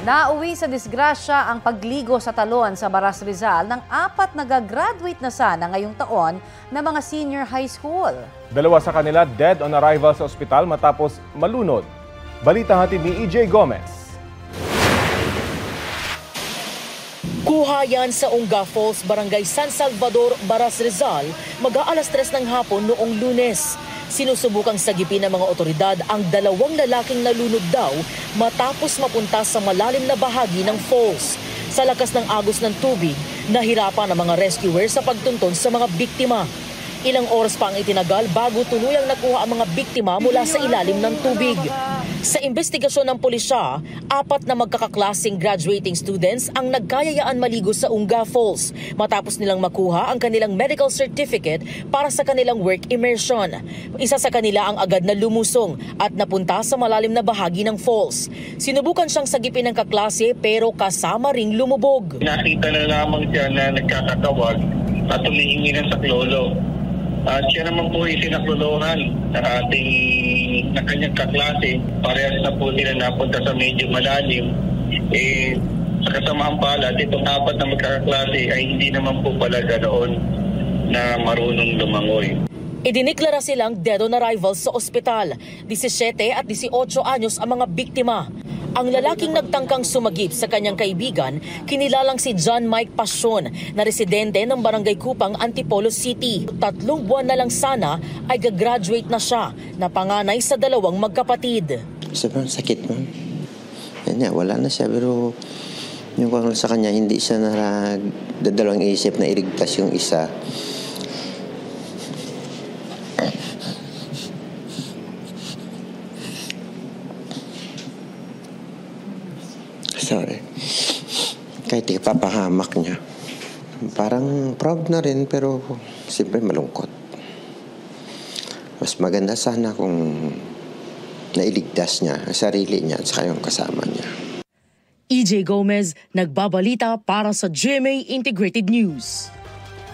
Nauwi sa disgrasya ang pagligo sa talon sa Baras Rizal ng 4 nagagraduate na sana ngayong taon na mga senior high school. 2 sa kanila dead on arrival sa ospital matapos malunod. Balita hatid ni EJ Gomez. Kuha yan sa Unga Falls, Barangay San Salvador, Baras Rizal, mag-aalas 3 ng hapon noong Lunes. Sinusubukang sagipin ng mga otoridad ang 2 lalaking nalunod daw matapos mapunta sa malalim na bahagi ng falls. Sa lakas ng agos ng tubig, nahirapan ang mga rescuers sa pagtuntun sa mga biktima. Ilang oras pa ang itinagal bago tuluyang nakuha ang mga biktima mula sa ilalim ng tubig. Sa investigasyon ng pulisya, 4 na magkakaklaseng graduating students ang nagkayayaan maligo sa Unga Falls matapos nilang makuha ang kanilang medical certificate para sa kanilang work immersion. Isa sa kanila ang agad na lumusong at napunta sa malalim na bahagi ng falls. Sinubukan siyang sagipin ng kaklase pero kasama ring lumubog. Nakita na lamang siya na nagkakatawag at humihingi ng saklolo. At siya naman po ay sinaklolohan na kanyang kaklase. Parehas na po sila napunta sa medyo malalim. Sa kasamaang palad, itong 4 na magkakaklase ay hindi naman po pala ganoon na marunong lumangoy. Idiniklara silang dead on arrival sa ospital. 17 at 18 anyos ang mga biktima. Ang lalaking nagtangkang sumagip sa kanyang kaibigan, kinilalang si John Mike Passion na residente ng Barangay Kupang, Antipolo City. 3 buwan na lang sana ay gagraduate na siya na panganay sa 2 magkapatid. Sobrang sakit mo. Yan, wala na siya pero yung kung sa kanya hindi siya dadalawang isip na iligtas yung isa. Sorry. Kahit ipapahamak niya. Parang proud na rin pero siyempre malungkot. Mas maganda sana kung nailigtas niya ang sarili niya at saka yung kasama niya. EJ Gomez, nagbabalita para sa GMA Integrated News.